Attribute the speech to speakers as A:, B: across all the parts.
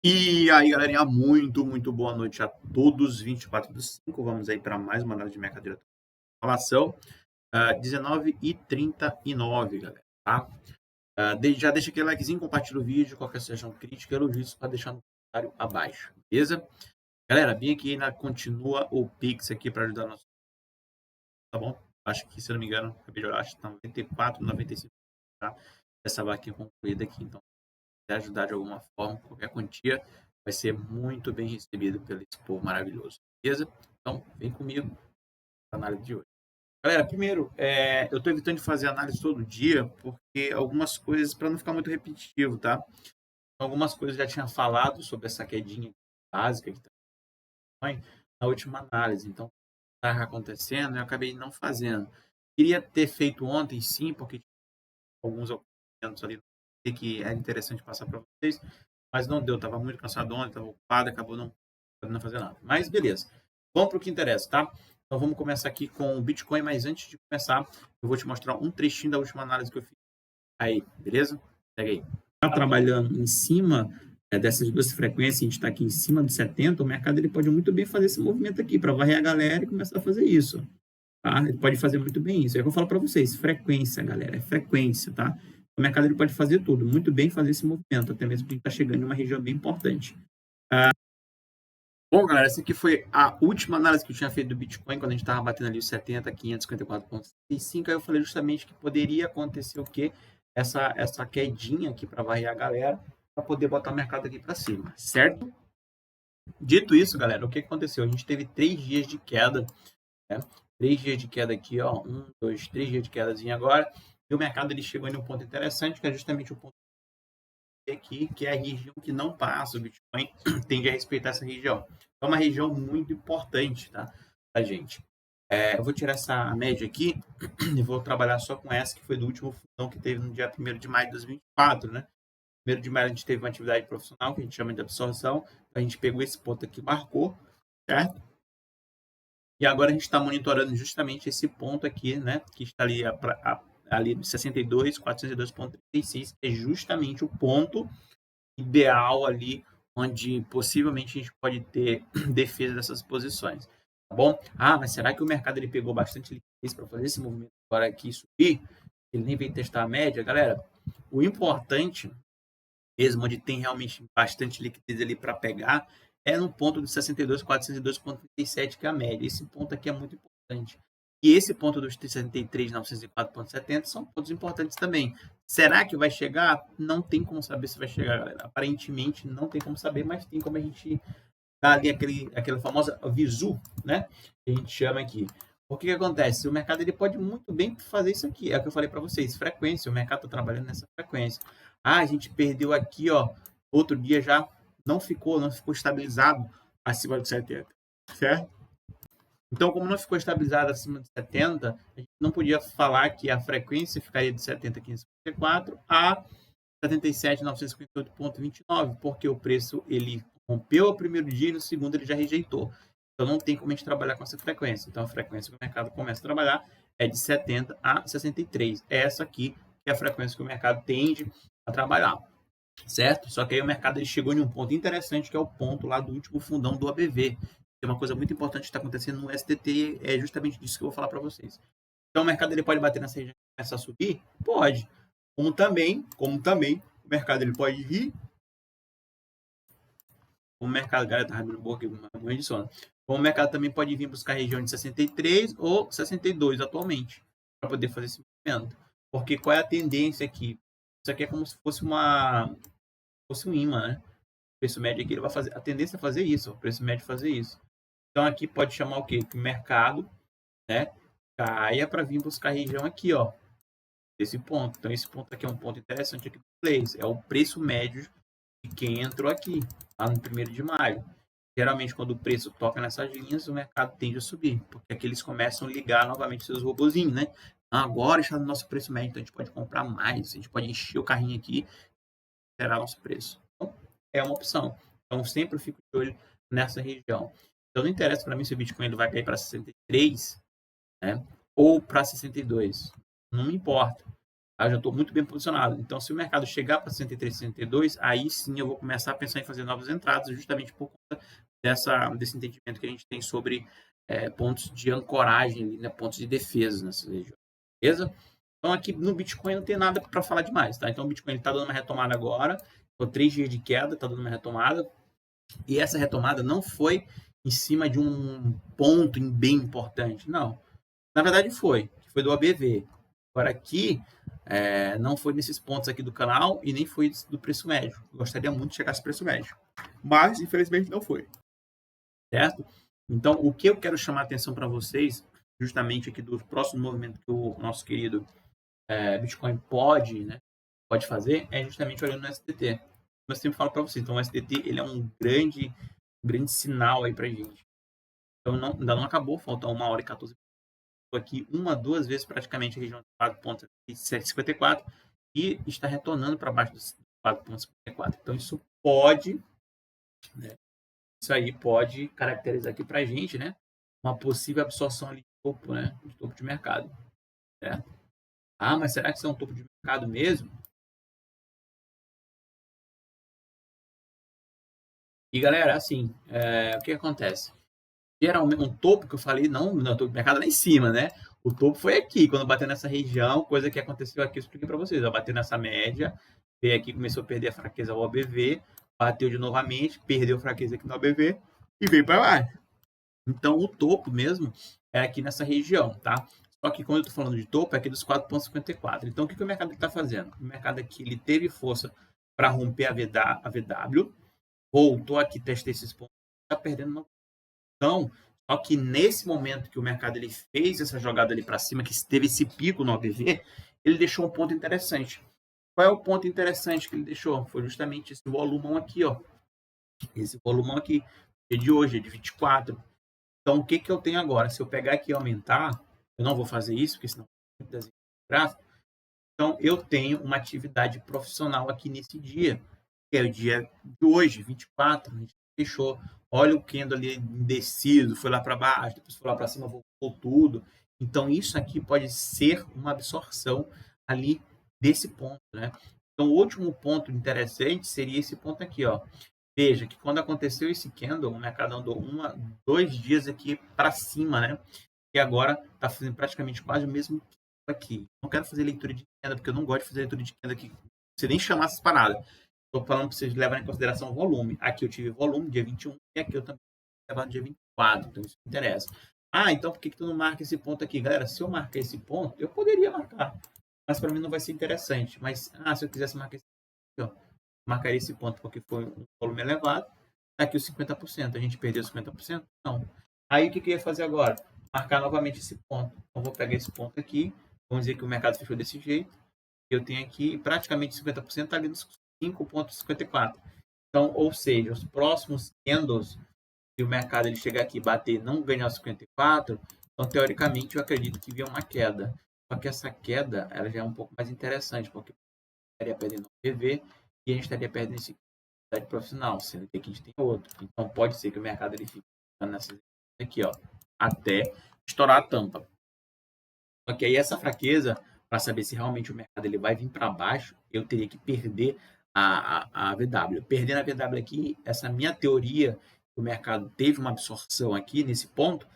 A: E aí, galerinha, muito boa noite a todos. 24/5, vamos aí para mais uma análise de mercado direto. Relação 19h39, galera, tá? Já deixa aquele likezinho, compartilha o vídeo, qualquer sugestão crítica, elogios, para deixar no comentário abaixo, beleza? Galera, vim aqui ainda continua o Pix aqui para ajudar nós, tá bom? Acho que, se eu não me engano, acabei de olhar, acho que tá 94, 95, tá? Essa vaquinha concluída aqui, então, se ajudar de alguma forma, qualquer quantia, vai ser muito bem recebido pelo esse povo maravilhoso, beleza? Então, vem comigo na análise de hoje. Galera, primeiro, eu estou evitando de fazer análise todo dia, porque algumas coisas, para não ficar muito repetitivo, tá? Algumas coisas eu já tinha falado sobre essa quedinha básica que tá na última análise, então, está acontecendo, eu acabei não fazendo. Queria ter feito ontem, sim, porque tinha alguns acontecimentos ali que é interessante passar para vocês, mas não deu, estava muito cansado ontem, estava ocupado, acabou não podendo fazer nada. Mas beleza, vamos para o que interessa, tá? Então vamos começar aqui com o Bitcoin, mas antes de começar, eu vou te mostrar um trechinho da última análise que eu fiz. Aí, beleza? Pega aí. Está trabalhando em cima dessas duas frequências, a gente está aqui em cima do 70, o mercado ele pode muito bem fazer esse movimento aqui para varrer a galera e começar a fazer isso. Tá? Ele pode fazer muito bem isso. É o que eu falo para vocês, frequência, galera, é frequência, tá? O mercado ele pode fazer tudo, muito bem fazer esse movimento, até mesmo que a gente está chegando em uma região bem importante. Bom, galera, essa aqui foi a última análise que eu tinha feito do Bitcoin, quando a gente estava batendo ali os 70, 554,65. Aí eu falei justamente que poderia acontecer o quê? Essa quedinha aqui para varrer a galera, para poder botar o mercado aqui para cima, certo? Dito isso, galera, o que aconteceu? A gente teve 3 dias de queda, né? 3 dias de queda aqui, ó, 1, 2, 3 dias de quedazinha agora, e o mercado ele chegou em um ponto interessante, que é justamente o ponto aqui, que é a região que não passa, o Bitcoin tende a respeitar essa região. É uma região muito importante, tá, pra gente. Eu vou tirar essa média aqui e vou trabalhar só com essa, que foi do último fundão que teve no dia 1º de maio de 2024, né? 1º de maio a gente teve uma atividade profissional, que a gente chama de absorção, a gente pegou esse ponto aqui, marcou, certo? E agora a gente está monitorando justamente esse ponto aqui, né, que está ali, ali 62, 402,36, que é justamente o ponto ideal ali, onde possivelmente a gente pode ter defesa dessas posições, tá bom? Ah, mas será que o mercado ele pegou bastante liquidez para fazer esse movimento agora aqui subir? Ele nem veio testar a média, galera. O importante, mesmo onde tem realmente bastante liquidez ali para pegar, é no ponto de 62.402,37, que é a média. Esse ponto aqui é muito importante. E esse ponto dos 63.904,70 são pontos importantes também. Será que vai chegar? Não tem como saber se vai chegar, galera. Aparentemente não tem como saber, mas tem como a gente dar ali aquela famosa visu, né? Que a gente chama aqui. O que acontece? O mercado ele pode muito bem fazer isso aqui. É o que eu falei para vocês, frequência. O mercado está trabalhando nessa frequência. Ah, a gente perdeu aqui, ó. Outro dia já não ficou estabilizado acima de 70, certo? Então, como não ficou estabilizado acima de 70, a gente não podia falar que a frequência ficaria de 70,554 a 77.958,29, porque o preço ele rompeu o primeiro dia e no segundo ele já rejeitou. Então não tem como a gente trabalhar com essa frequência. Então a frequência que o mercado começa a trabalhar é de 70 a 63. Essa aqui é a frequência que o mercado tende a trabalhar, certo? Só que aí o mercado ele chegou em um ponto interessante, que é o ponto lá do último fundão do ABV. Tem uma coisa muito importante que está acontecendo no STT, é justamente disso que eu vou falar para vocês. Então o mercado ele pode bater nessa região e começar a subir? Pode. Como também, o mercado ele pode vir. Como o mercado, galera, tá abrindo boca aqui, uma de sono. Como o mercado também pode vir buscar a região de 63 ou 62 atualmente, para poder fazer esse movimento. Porque qual é a tendência aqui? Isso aqui é como se fosse um imã, né? O preço médio aqui ele vai fazer. A tendência é fazer isso, o preço médio fazer isso. Então aqui pode chamar o quê? Que o mercado, né, caia para vir buscar a região aqui, ó, desse ponto. Então esse ponto aqui é um ponto interessante aqui do Place, é o preço médio de quem entrou aqui, lá no 1º de maio. Geralmente quando o preço toca nessas linhas, o mercado tende a subir, porque aqui eles começam a ligar novamente seus robozinhos, né? Agora está no nosso preço médio, então a gente pode comprar mais, a gente pode encher o carrinho aqui e zerar nosso preço. Então, é uma opção. Então sempre fico de olho nessa região. Então não interessa para mim se o Bitcoin ele vai cair para 63, né? Ou para 62. Não me importa. Eu já estou muito bem posicionado. Então, se o mercado chegar para 63, 62, aí sim eu vou começar a pensar em fazer novas entradas, justamente por conta desse entendimento que a gente tem sobre pontos de ancoragem, né, pontos de defesa nessa região. Beleza? Então, aqui no Bitcoin não tem nada para falar demais, tá? Então, o Bitcoin está dando uma retomada agora, com 3 dias de queda, está dando uma retomada, e essa retomada não foi em cima de um ponto bem importante, não. Na verdade, foi do ABV. Agora, aqui, não foi nesses pontos aqui do canal e nem foi do preço médio. Eu gostaria muito de chegar a esse preço médio. Mas, infelizmente, não foi. Certo? Então, o que eu quero chamar a atenção para vocês, justamente aqui do próximo movimento que o nosso querido Bitcoin pode fazer, é justamente olhando no STT. Eu sempre falo para vocês, então o STT ele é um grande sinal aí para gente. Então, ainda não acabou, falta 1 hora e 14 aqui duas vezes praticamente a região de 4,754 e está retornando para baixo dos 4,54. Então isso pode, né, isso aí pode caracterizar aqui para a gente, né, uma possível absorção ali de topo, né, de topo de mercado. Certo? Mas será que isso é um topo de mercado mesmo? E galera, assim, o que acontece? Geralmente, um topo que eu falei, não o topo de mercado lá em cima, né? O topo foi aqui, quando bateu nessa região, coisa que aconteceu aqui, eu expliquei para vocês. Bateu nessa média, veio aqui, começou a perder a fraqueza ao OBV, bateu de novamente, perdeu fraqueza aqui no OBV e veio para baixo. Então, o topo mesmo é aqui nessa região, tá? Só que quando eu estou falando de topo, é aqui dos 4,54. Então, o que o mercado está fazendo? O mercado aqui ele teve força para romper a VW, voltou aqui, testei esses pontos, está perdendo. Então, só que nesse momento que o mercado ele fez essa jogada ali para cima, que teve esse pico no OBV, ele deixou um ponto interessante. Qual é o ponto interessante que ele deixou? Foi justamente esse volumão aqui, ó. Esse volumão aqui, é de hoje, é de 24. Então, o que que eu tenho agora? Se eu pegar aqui e aumentar, eu não vou fazer isso, porque senão desenho gráfico. Então, eu tenho uma atividade profissional aqui nesse dia, que é o dia de hoje, 24, a gente fechou. Olha o candle ali indeciso, foi lá para baixo, depois foi lá para cima, voltou tudo. Então, isso aqui pode ser uma absorção ali desse ponto, né? Então, o último ponto interessante seria esse ponto aqui, ó. Veja que quando aconteceu esse candle, o mercado andou 2 dias aqui para cima, né? E agora está fazendo praticamente quase o mesmo aqui. Não quero fazer leitura de queda, porque eu não gosto de fazer leitura de queda aqui. Você nem chamar essas paradas. Estou falando para vocês levarem em consideração o volume. Aqui eu tive volume, dia 21, e aqui eu também levar no dia 24. Então isso me interessa. Então por que tu não marca esse ponto aqui? Galera, se eu marcar esse ponto, eu poderia marcar. Mas para mim não vai ser interessante. Mas, se eu quisesse marcar esse ponto, ó, marcaria esse ponto porque foi um volume elevado. Tá aqui os 50%. A gente perdeu os 50%? Não. Aí o que eu ia fazer agora? Marcar novamente esse ponto. Então, vou pegar esse ponto aqui. Vamos dizer que o mercado fechou desse jeito. Eu tenho aqui praticamente 50% está ali nos 5,54. Então, ou seja, os próximos candles, se o mercado ele chegar aqui e bater e não ganhar os 54, então, teoricamente, eu acredito que vier uma queda. Só que essa queda ela já é um pouco mais interessante, porque estaria perdendo o PV e a gente estaria perdendo esse profissional, sendo que aqui a gente tem outro. Então, pode ser que o mercado ele fique nessa aqui, ó, até estourar a tampa. Só que aí essa fraqueza, para saber se realmente o mercado ele vai vir para baixo, eu teria que perder a VW. Perdendo a VW aqui, essa minha teoria, que o mercado teve uma absorção aqui nesse ponto,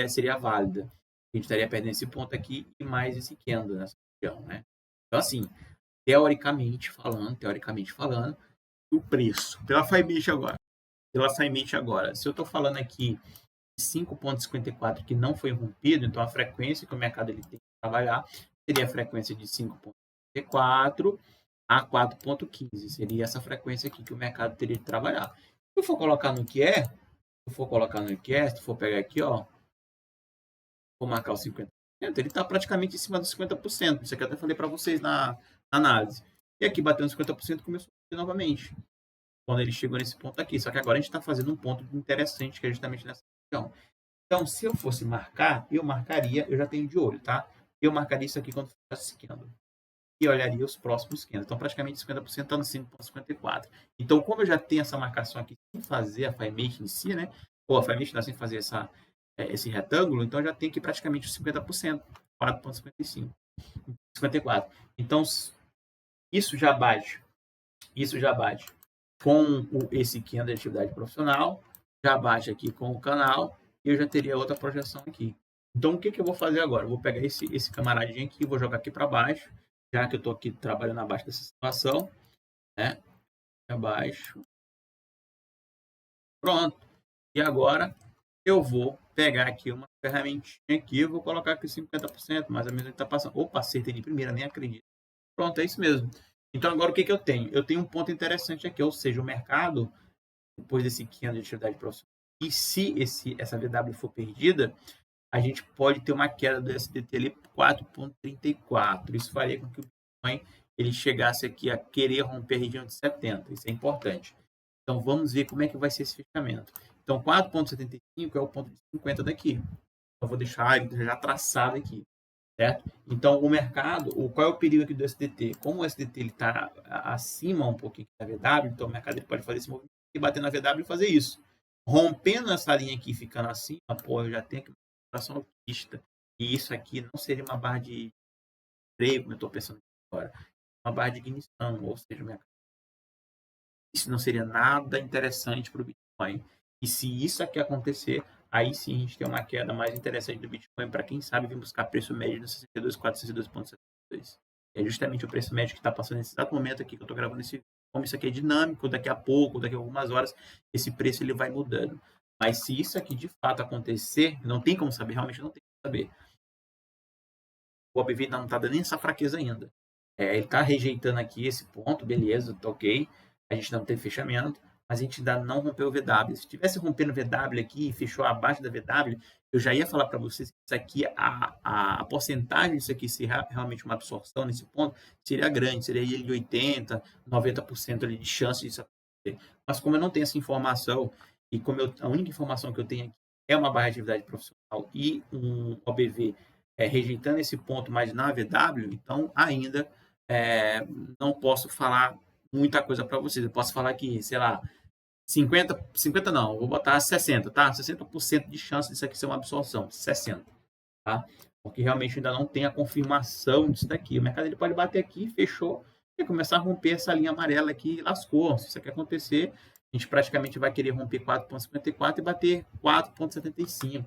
A: seria válida. A gente estaria perdendo esse ponto aqui e mais esse candle nessa região, né? Então, assim, teoricamente falando, o preço, pela FIMET agora, se eu estou falando aqui 5,54 que não foi rompido, então a frequência que o mercado ele tem que trabalhar seria a frequência de 5,54 a 4,15. Seria essa frequência aqui que o mercado teria que trabalhar. Se eu for colocar no que é, se for pegar aqui, ó, vou marcar o 50%, ele está praticamente em cima dos 50%. Isso aqui eu até falei para vocês na análise. E aqui batendo 50% começou a subir novamente. Quando ele chegou nesse ponto aqui. Só que agora a gente está fazendo um ponto interessante, que é justamente nessa região. Então, se eu fosse marcar, eu marcaria, eu já tenho de olho, tá? Eu marcaria isso aqui quando fosse candle. E olharia os próximos candles. Então, praticamente 50% está no 5,54. Então, como eu já tenho essa marcação aqui sem fazer a FIMET em si, né? Ou a FIMET está sem fazer esse retângulo, então eu já tenho aqui praticamente os 50%, 4,55. 54. Então, isso já bate. Isso já bate com esse candle de atividade profissional, já bate aqui com o canal, e eu já teria outra projeção aqui. Então, o que, que eu vou fazer agora? Eu vou pegar esse camaradinho aqui, vou jogar aqui para baixo, já que eu estou aqui trabalhando abaixo dessa situação, né? Abaixo. Pronto. E agora eu vou pegar aqui uma ferramentinha aqui, eu vou colocar aqui 50%, mais ou menos ele está passando. Opa, acertei de primeira, nem acredito. Pronto, é isso mesmo. Então, agora o que, que eu tenho? Eu tenho um ponto interessante aqui, ou seja, o mercado, depois desse candle de atividade profissional, e se essa VW for perdida, a gente pode ter uma queda do SDT ali 4,34. Isso faria com que o Bitcoin ele chegasse aqui a querer romper a região de 70. Isso é importante. Então, vamos ver como é que vai ser esse fechamento. Então, 4,75 é o ponto de 50 daqui. Eu vou deixar ele já traçado aqui. Certo? Então, o mercado, qual é o perigo aqui do SDT? Como o SDT está acima um pouquinho da VW, então o mercado ele pode fazer esse movimento e bater na VW e fazer isso. Rompendo essa linha aqui, ficando acima, pô, eu já tenho aqui uma situação alcista. E isso aqui não seria uma barra de freio, como eu estou pensando agora. Uma barra de ignição, ou seja, o mercado. Isso não seria nada interessante para o Bitcoin. E se isso aqui acontecer, aí sim a gente tem uma queda mais interessante do Bitcoin para quem sabe vir buscar preço médio no 62.462,72. É justamente o preço médio que está passando nesse exato momento aqui que eu estou gravando esse vídeo. Como isso aqui é dinâmico, daqui a pouco, daqui a algumas horas, esse preço ele vai mudando. Mas se isso aqui de fato acontecer, não tem como saber, realmente não tem como saber. O OBV não está dando nem essa fraqueza ainda. Ele está rejeitando aqui esse ponto, beleza, tá ok. A gente não teve fechamento, mas a gente ainda não rompeu o VW. Se tivesse rompendo o VW aqui e fechou abaixo da VW, eu já ia falar para vocês que isso aqui, a porcentagem disso aqui ser realmente uma absorção nesse ponto, seria grande, seria ele de 80%, 90% ali de chance disso acontecer. Mas como eu não tenho essa informação, e como a única informação que eu tenho aqui é uma barra de atividade profissional e um OBV rejeitando esse ponto mais na VW, então ainda não posso falar muita coisa para vocês. Eu posso falar que, sei lá, 50 não, vou botar 60, tá? 60% de chance disso aqui ser uma absorção, 60, tá? Porque realmente ainda não tem a confirmação disso daqui. O mercado ele pode bater aqui, fechou, e começar a romper essa linha amarela aqui e lascou. Se isso aqui acontecer, a gente praticamente vai querer romper 4,54 e bater 4,75.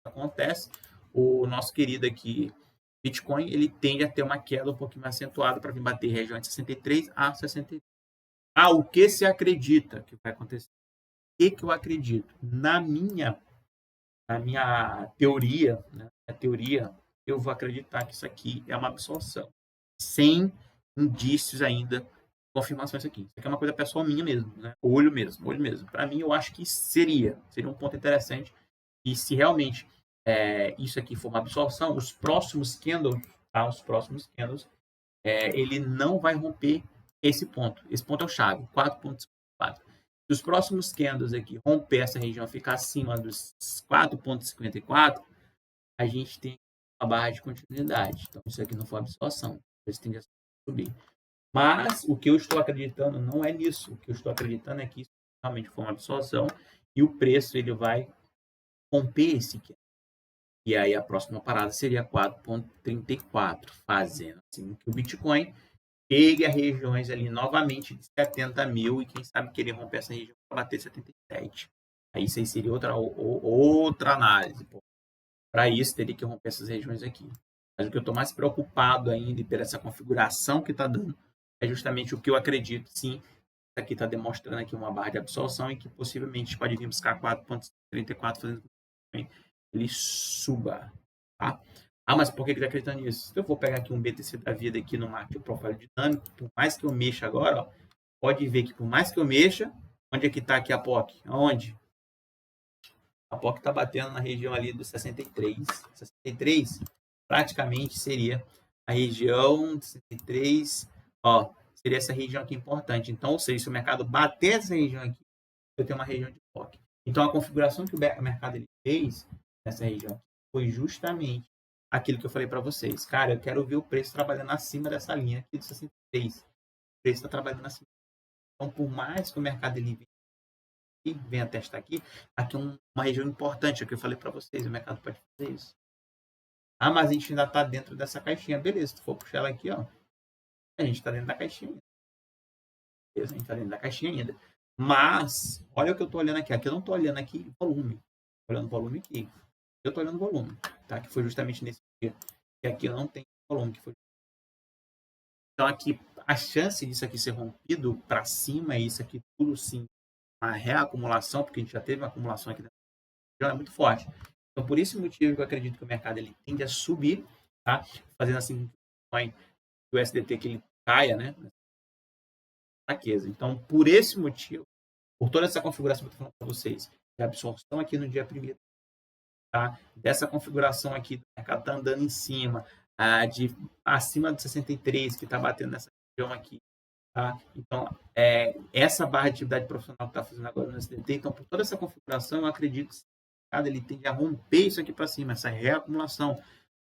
A: Acontece, o nosso querido aqui Bitcoin, ele tende a ter uma queda um pouquinho mais acentuada para vir bater região de 63 a 60. O que se acredita que vai acontecer? O que eu acredito? Na minha teoria, né? A teoria, eu vou acreditar que isso aqui é uma absorção, sem indícios ainda de confirmação isso aqui. Isso aqui é uma coisa pessoal minha mesmo, né? Olho mesmo, olho mesmo. Para mim, eu acho que seria um ponto interessante. E se realmente isso aqui for uma absorção, os próximos candles, tá? Os próximos candles, ele não vai romper esse ponto. Esse ponto é o chave, 4,54. Se os próximos candles aqui romper essa região, ficar acima dos 4,54, a gente tem uma barra de continuidade. Então, isso aqui não for absorção. Isso tende a subir. Mas o que eu estou acreditando não é nisso. O que eu estou acreditando é que isso realmente foi uma absorção e o preço ele vai romper esse candle. E aí a próxima parada seria 4,34, fazendo assim que o Bitcoin chegue a regiões ali novamente de 70 mil e quem sabe querer romper essa região para bater 77. Aí isso aí seria outra análise. Para isso, teria que romper essas regiões aqui. Mas o que eu estou mais preocupado ainda e pela essa configuração que está dando é justamente o que eu acredito, sim, aqui está demonstrando aqui uma barra de absorção e que possivelmente pode vir buscar 4,34 fazendo com que ele suba. Tá? Mas por que ele está acreditando nisso? Se eu vou pegar aqui um BTC da vida aqui no Market Profile Dinâmico, por mais que eu mexa agora, ó, pode ver que por mais que eu mexa, onde é que está aqui a POC? Aonde? A POC está batendo na região ali do 63. 63 praticamente seria a região de 63, ó, seria essa região aqui importante. Então, ou seja, se o mercado bater essa região aqui, eu tenho uma região de POC. Então, a configuração que o mercado ele fez nessa região foi justamente aquilo que eu falei para vocês. Cara, eu quero ver o preço trabalhando acima dessa linha aqui do 63. O preço está trabalhando acima. Então, por mais que o mercado ele venha testar aqui é uma região importante, é o que eu falei para vocês, o mercado pode fazer isso. Ah, mas a gente ainda está dentro dessa caixinha. Beleza, se tu for puxar ela aqui, ó, a gente está dentro da caixinha ainda. Beleza, a gente está dentro da caixinha ainda. Mas, olha o que eu estou olhando aqui. Aqui eu não estou olhando aqui volume. Estou olhando volume aqui. Eu estou olhando volume, tá? Que foi justamente nesse dia. Que aqui eu não tenho volume. Que foi... Então, aqui, a chance disso aqui ser rompido para cima, isso aqui tudo sim, uma reacumulação, porque a gente já teve uma acumulação aqui dentro, já é muito forte. Então, por esse motivo que eu acredito que o mercado ele tende a subir, tá? Fazendo assim, o USDT que ele caia, né? Fraqueza. Então, por esse motivo, por toda essa configuração que eu estou falando para vocês, de absorção aqui no dia 1º, tá? Dessa configuração aqui do mercado está andando em cima, de acima de 63, que está batendo nessa região aqui. Tá? Então, essa barra de atividade profissional que está fazendo agora no SDT, então, por toda essa configuração, eu acredito que o mercado ele tende a romper isso aqui para cima, essa reacumulação.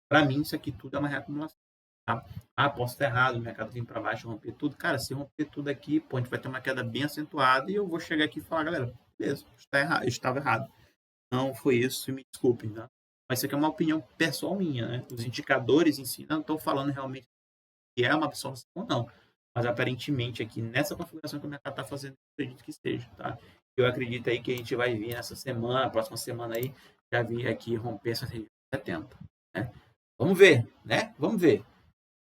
A: Para mim, isso aqui tudo é uma reacumulação. Tá? Ah, posso estar errado, o mercado vem para baixo, romper tudo. Cara, se romper tudo aqui, pô, a gente vai ter uma queda bem acentuada e eu vou chegar aqui e falar, galera, beleza, está errado, estava errado. Não foi isso, me desculpem, tá? Mas isso aqui é uma opinião pessoal minha, né? Os indicadores em si não estão falando realmente que é uma absorção ou não. Mas aparentemente aqui nessa configuração que o mercado está fazendo, eu acredito que esteja, tá? Eu acredito aí que a gente vai vir nessa semana, próxima semana aí, já vir aqui romper essa região de 70, né? Vamos ver, né? Vamos ver.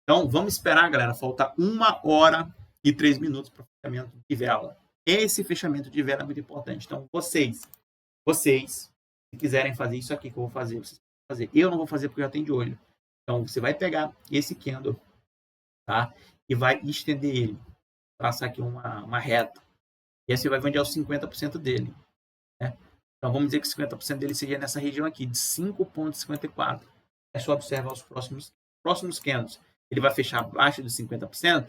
A: Então, vamos esperar, galera. Falta 1h03 para o fechamento de vela. Esse fechamento de vela é muito importante. Então, vocês, se quiserem fazer isso aqui que eu vou fazer, vocês podem fazer. Eu não vou fazer porque eu já tenho de olho. Então, você vai pegar esse candle, tá? E vai estender ele. Traçar aqui uma reta. E aí você vai vender aos 50% dele, né? Então, vamos dizer que 50% dele seja nessa região aqui, de 5,54. É só observar os próximos candles. Ele vai fechar abaixo dos 50%.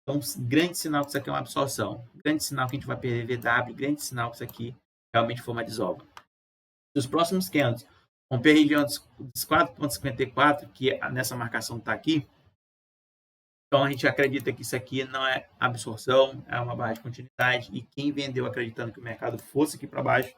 A: Então, grande sinal que isso aqui é uma absorção. Grande sinal que a gente vai perder VW. Grande sinal que isso aqui realmente for uma desova. Os próximos candles romper a região dos 4,54, que nessa marcação está aqui. Então, a gente acredita que isso aqui não é absorção, é uma barra de continuidade. E quem vendeu acreditando que o mercado fosse aqui para baixo,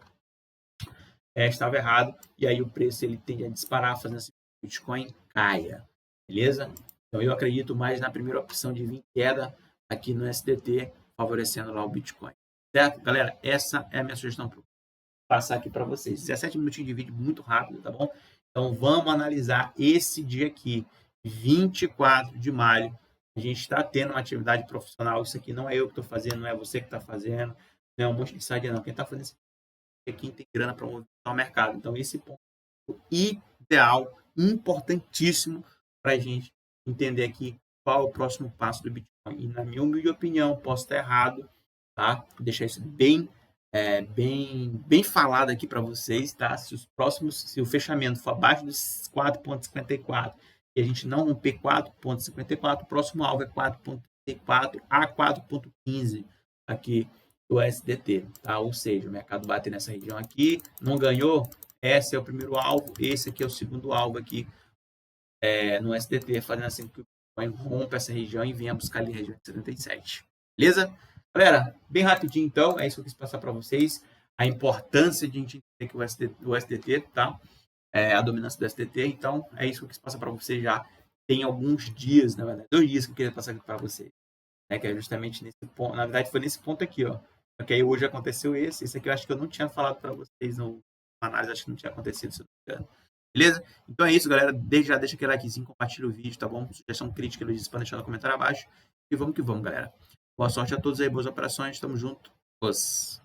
A: estava errado. E aí o preço ele tende a disparar, fazendo assim que o Bitcoin caia. Beleza? Então, eu acredito mais na primeira opção de vir queda aqui no SDT, favorecendo lá o Bitcoin. Certo? Galera, essa é a minha sugestão para passar aqui para vocês. 17 minutinhos de vídeo muito rápido, tá bom? Então, vamos analisar esse dia aqui, 24 de maio. A gente está tendo uma atividade profissional. Isso aqui não é eu que estou fazendo, não é você que está fazendo, não é um monte de site, não. Quem está fazendo isso aqui tem grana para movimentar o mercado. Então, esse ponto é ideal, importantíssimo para a gente entender aqui qual é o próximo passo do Bitcoin. E, na minha humilde opinião, posso estar errado, tá? Vou deixar isso bem falado aqui para vocês, tá? Se o fechamento for abaixo dos 4,54 e a gente não romper 4,54, o próximo alvo é 4,34 a 4,15 aqui do SDT, tá? Ou seja, o mercado bate nessa região aqui, não ganhou, esse é o primeiro alvo, esse aqui é o segundo alvo aqui no SDT, fazendo assim que o Bitcoin rompa essa região e venha buscar ali a região de 77. Beleza? Galera, bem rapidinho então, é isso que eu quis passar para vocês, a importância de a gente entender que o SDT, tá? A dominância do SDT, então é isso que eu quis passar para vocês já tem alguns dias, na verdade, 2 dias que eu queria passar aqui para vocês, né? Que é justamente nesse ponto, na verdade foi nesse ponto aqui, ó. Porque aí hoje aconteceu esse aqui eu acho que eu não tinha falado para vocês no análise, acho que não tinha acontecido, se eu não me engano. Beleza? Então é isso, galera. Já deixa aquele likezinho, compartilha o vídeo, tá bom? Sugestão crítica, elogios, para deixar no comentário abaixo. E vamos que vamos, galera. Boa sorte a todos aí, boas operações. Tamo junto. Os